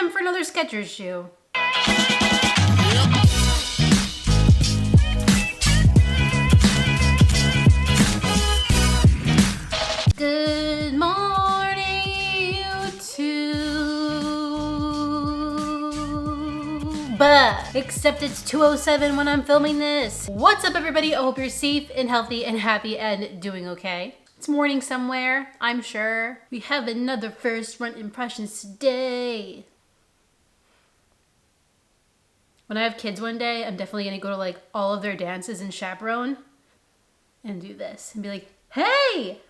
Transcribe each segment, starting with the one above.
time for another Skechers shoe. Good morning, YouTube. Except it's 2:07 when I'm filming this. What's up, everybody? I hope you're safe and healthy and happy and doing okay. It's morning somewhere, I'm sure. We have another first run impressions today. When I have kids one day, I'm definitely gonna go to like all of their dances and chaperone and do this and be like, hey!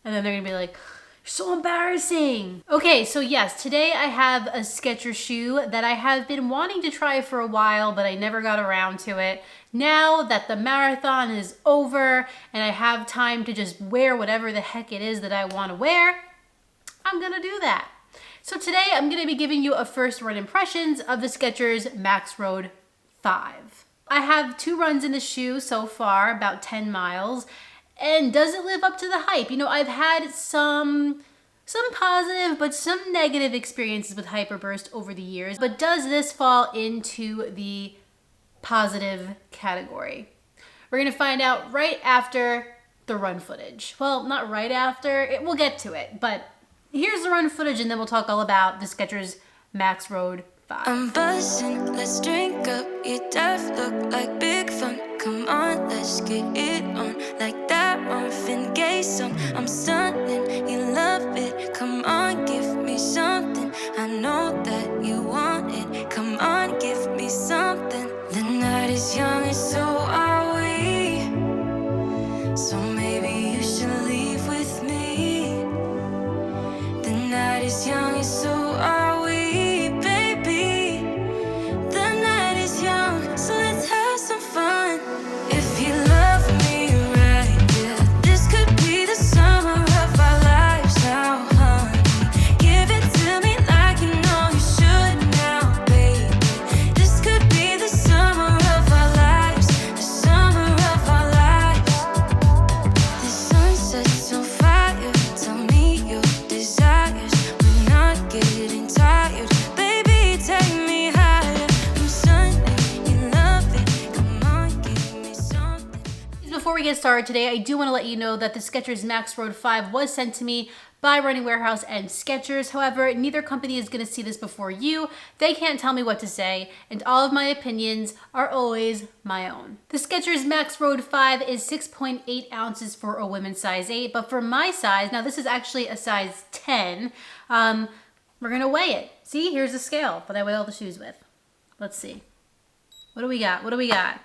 And then they're gonna be like, you're so embarrassing. Okay, so yes, today I have a Skechers shoe that I have been wanting to try for a while, but I never got around to it. Now that the marathon is over and I have time to just wear whatever the heck it is that I want to wear, I'm gonna do that. So today I'm gonna be giving you a first run impressions of the Skechers Maxroad 5. I have 2 runs in the shoe so far, about 10 miles. And does it live up to the hype? You know, I've had some positive, but some negative experiences with Hyperburst over the years. But does this fall into the positive category? We're gonna find out right after the run footage. Well, not right after, we'll get to it. But here's the run footage and then we'll talk all about the Skechers Maxroad 5. I'm buzzing, let's drink up. Your death look like big fun. Come on, let's get it on. Like that Marvin Gaye song. I'm stunning, you love it. Come on, give me something. I know that you want it. Come on, give me something. The night is young and so are we. So maybe you should leave with me. The night is young and so are we. Before we get started today, I do want to let you know that the Skechers Maxroad 5 was sent to me by Running Warehouse and Skechers. However, neither company is going to see this before you. They can't tell me what to say, and all of my opinions are always my own. The Skechers Maxroad 5 is 6.8 ounces for a women's size 8, but for my size, now this is actually a size 10, we're going to weigh it. See, here's the scale that I weigh all the shoes with. Let's see. What do we got? What do we got?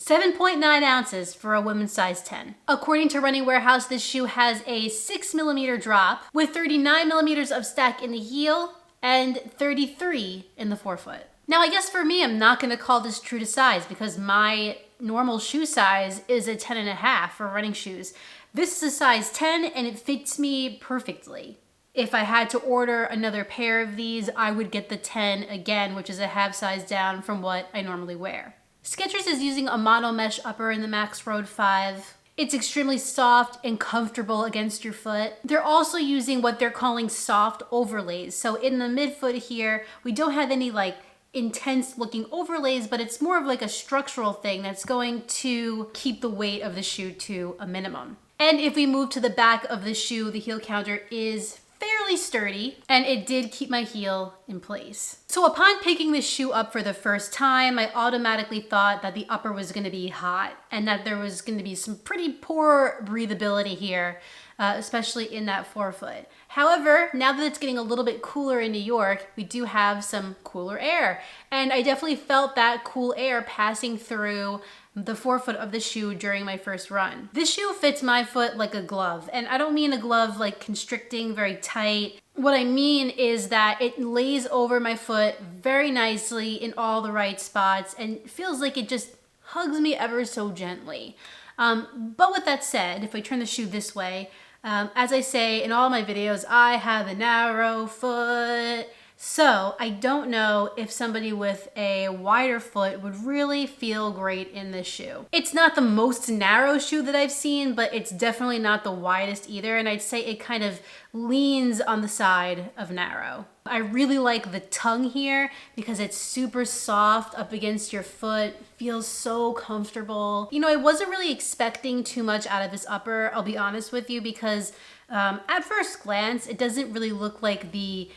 7.9 ounces for a women's size 10. According to Running Warehouse, this shoe has a 6mm drop with 39mm of stack in the heel and 33 in the forefoot. Now, I guess for me, I'm not gonna call this true to size because my normal shoe size is a 10.5 for running shoes. This is a size 10 and it fits me perfectly. If I had to order another pair of these, I would get the 10 again, which is a half size down from what I normally wear. Skechers is using a mono mesh upper in the Maxroad 5. It's extremely soft and comfortable against your foot. They're also using what they're calling soft overlays. So in the midfoot here, we don't have any like intense looking overlays, but it's more of like a structural thing that's going to keep the weight of the shoe to a minimum. And if we move to the back of the shoe, the heel counter is fairly sturdy, and it did keep my heel in place. So upon picking this shoe up for the first time, I automatically thought that the upper was gonna be hot and that there was gonna be some pretty poor breathability here, especially in that forefoot. However, now that it's getting a little bit cooler in New York, we do have some cooler air. And I definitely felt that cool air passing through the forefoot of the shoe during my first run. This shoe fits my foot like a glove, and I don't mean a glove like constricting, very tight. What I mean is that it lays over my foot very nicely in all the right spots and feels like it just hugs me ever so gently. But with that said, if I turn the shoe this way, as I say in all my videos, I have a narrow foot. So I don't know if somebody with a wider foot would really feel great in this shoe. It's not the most narrow shoe that I've seen, but it's definitely not the widest either. And I'd say it kind of leans on the side of narrow. I really like the tongue here because it's super soft up against your foot, feels so comfortable. You know, I wasn't really expecting too much out of this upper, I'll be honest with you, because at first glance, it doesn't really look like the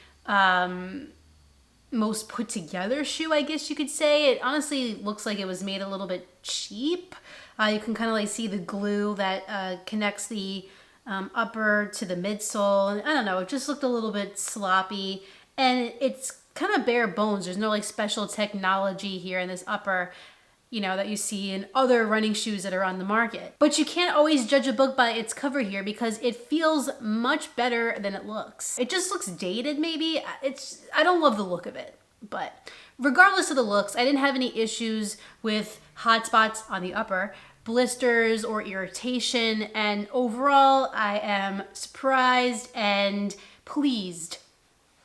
most put together shoe, I guess you could say. It honestly looks like it was made a little bit cheap. You can kind of like see the glue that connects the upper to the midsole. And I don't know, it just looked a little bit sloppy, and it's kind of bare bones. There's no like special technology here in this upper, you know, that you see in other running shoes that are on the market. But you can't always judge a book by its cover here because it feels much better than it looks. It just looks dated maybe. I don't love the look of it, but regardless of the looks, I didn't have any issues with hot spots on the upper, blisters or irritation, and overall I am surprised and pleased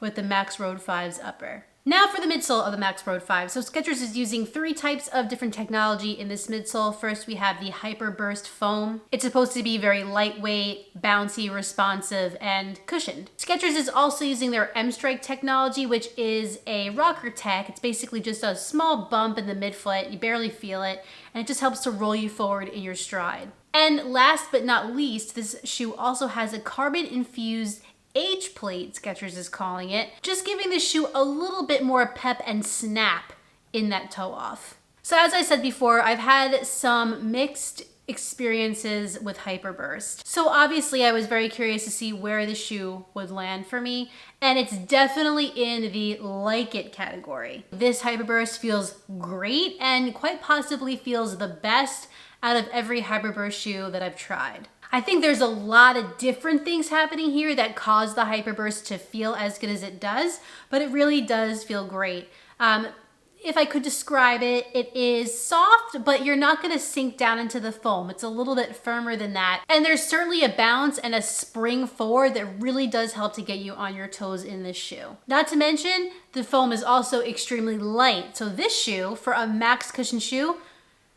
with the Maxroad 5's upper. Now for the midsole of the Maxroad 5. So Skechers is using 3 types of different technology in this midsole. First, we have the Hyperburst foam. It's supposed to be very lightweight, bouncy, responsive, and cushioned. Skechers is also using their M-Strike technology, which is a rocker tech. It's basically just a small bump in the midfoot. You barely feel it, and it just helps to roll you forward in your stride. And last but not least, this shoe also has a carbon-infused H plate, Skechers is calling it, just giving the shoe a little bit more pep and snap in that toe off. So as I said before, I've had some mixed experiences with Hyperburst. So obviously I was very curious to see where the shoe would land for me, and it's definitely in the like it category. This Hyperburst feels great and quite possibly feels the best out of every Hyperburst shoe that I've tried. I think there's a lot of different things happening here that cause the Hyperburst to feel as good as it does, but it really does feel great. If I could describe it, it is soft, but you're not gonna sink down into the foam. It's a little bit firmer than that. And there's certainly a bounce and a spring forward that really does help to get you on your toes in this shoe. Not to mention, the foam is also extremely light. So this shoe, for a max cushion shoe,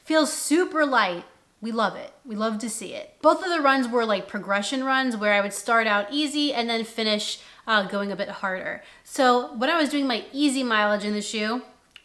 feels super light. We love it. We love to see it. Both of the runs were like progression runs where I would start out easy and then finish going a bit harder. So when I was doing my easy mileage in the shoe,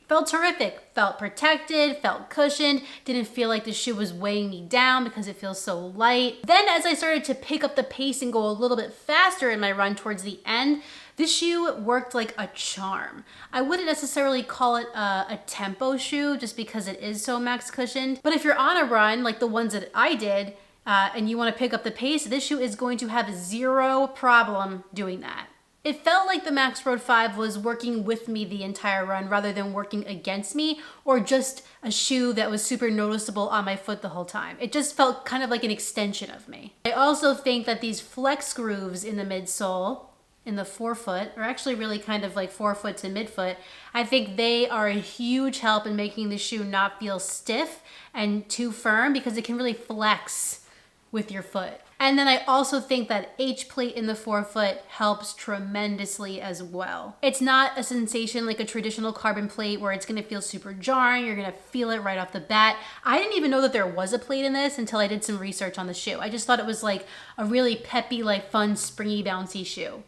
felt terrific, felt protected, felt cushioned, didn't feel like the shoe was weighing me down because it feels so light. Then as I started to pick up the pace and go a little bit faster in my run towards the end, this shoe worked like a charm. I wouldn't necessarily call it a tempo shoe just because it is so max cushioned. But if you're on a run like the ones that I did and you want to pick up the pace, this shoe is going to have zero problem doing that. It felt like the Maxroad 5 was working with me the entire run rather than working against me or just a shoe that was super noticeable on my foot the whole time. It just felt kind of like an extension of me. I also think that these flex grooves in the midsole in the forefoot, or actually really kind of like forefoot to midfoot, I think they are a huge help in making the shoe not feel stiff and too firm because it can really flex with your foot. And then I also think that H plate in the forefoot helps tremendously as well. It's not a sensation like a traditional carbon plate where it's gonna feel super jarring, you're gonna feel it right off the bat. I didn't even know that there was a plate in this until I did some research on the shoe. I just thought it was like a really peppy, like fun, springy, bouncy shoe.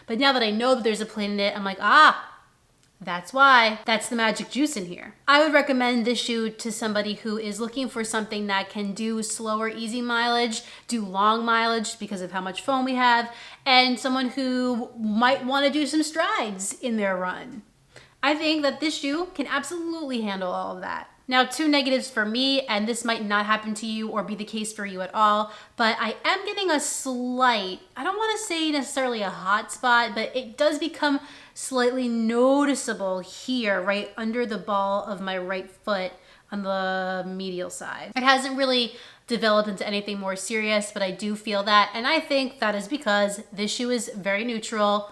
But now that I know that there's a plate in it, I'm like, that's why. That's the magic juice in here. I would recommend this shoe to somebody who is looking for something that can do slower, easy mileage, do long mileage because of how much foam we have, and someone who might want to do some strides in their run. I think that this shoe can absolutely handle all of that. Now, 2 negatives for me, and this might not happen to you or be the case for you at all, but I am getting a slight, I don't want to say necessarily a hot spot, but it does become slightly noticeable here, right under the ball of my right foot on the medial side. It hasn't really developed into anything more serious, but I do feel that, and I think that is because this shoe is very neutral.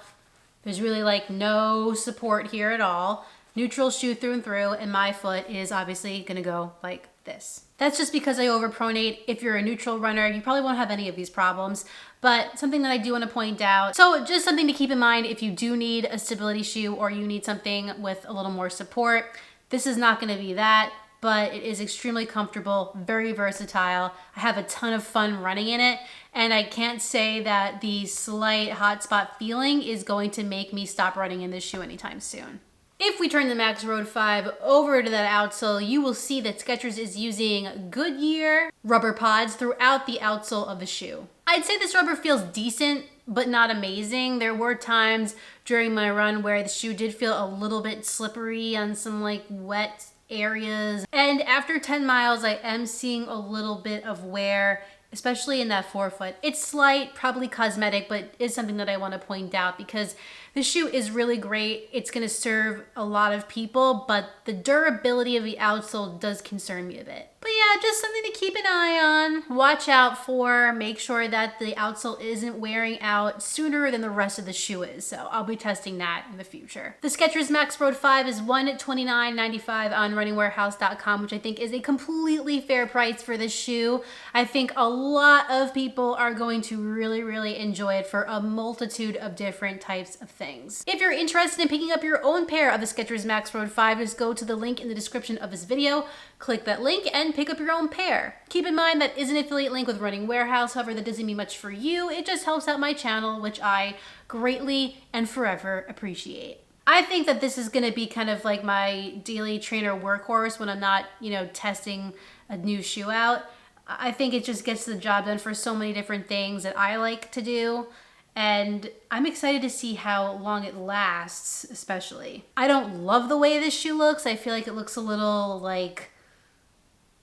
There's really like no support here at all. Neutral shoe through and through, and my foot is obviously gonna go like this. That's just because I overpronate. If you're a neutral runner, you probably won't have any of these problems, but something that I do want to point out. So just something to keep in mind if you do need a stability shoe or you need something with a little more support. This is not going to be that, but it is extremely comfortable, very versatile. I have a ton of fun running in it, and I can't say that the slight hot spot feeling is going to make me stop running in this shoe anytime soon. If we turn the Maxroad 5 over to that outsole, you will see that Skechers is using Goodyear rubber pods throughout the outsole of the shoe. I'd say this rubber feels decent, but not amazing. There were times during my run where the shoe did feel a little bit slippery on some like wet areas. And after 10 miles, I am seeing a little bit of wear, especially in that forefoot. It's slight, probably cosmetic, but is something that I want to point out because the shoe is really great. It's going to serve a lot of people, but the durability of the outsole does concern me a bit. But yeah, just something to keep an eye on, watch out for, make sure that the outsole isn't wearing out sooner than the rest of the shoe is. So I'll be testing that in the future. The Skechers Maxroad 5 is $129.95 on runningwarehouse.com, which I think is a completely fair price for this shoe. I think a lot of people are going to really enjoy it for a multitude of different types of things. If you're interested in picking up your own pair of the Skechers Maxroad 5, just go to the link in the description of this video, click that link, and pick up your own pair. Keep in mind that is an affiliate link with Running Warehouse, however that doesn't mean much for you. It just helps out my channel, which I greatly and forever appreciate. I think that this is going to be kind of like my daily trainer workhorse when I'm not, testing a new shoe out. I think it just gets the job done for so many different things that I like to do. And I'm excited to see how long it lasts, especially. I don't love the way this shoe looks. I feel like it looks a little like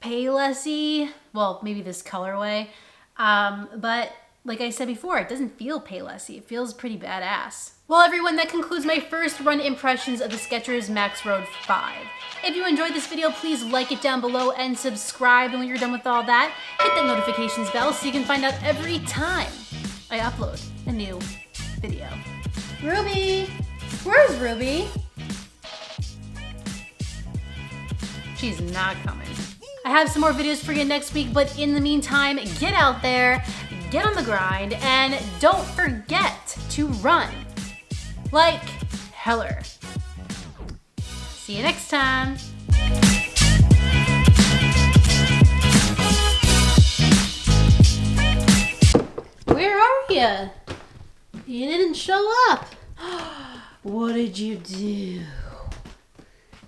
Payless-y. Well, maybe this colorway. But like I said before, it doesn't feel Payless-y. It feels pretty badass. Well, everyone, that concludes my first run impressions of the Skechers Maxroad 5. If you enjoyed this video, please like it down below and subscribe. And when you're done with all that, hit that notifications bell so you can find out every time I upload a new video. Ruby! Where's Ruby? She's not coming. I have some more videos for you next week, but in the meantime, get out there, get on the grind, and don't forget to run like heller. See you next time. Where are you? You didn't show up. What did you do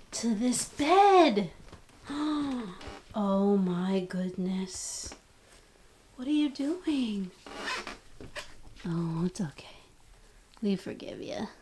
to this bed? Oh my goodness. What are you doing? Oh, it's okay. We forgive you.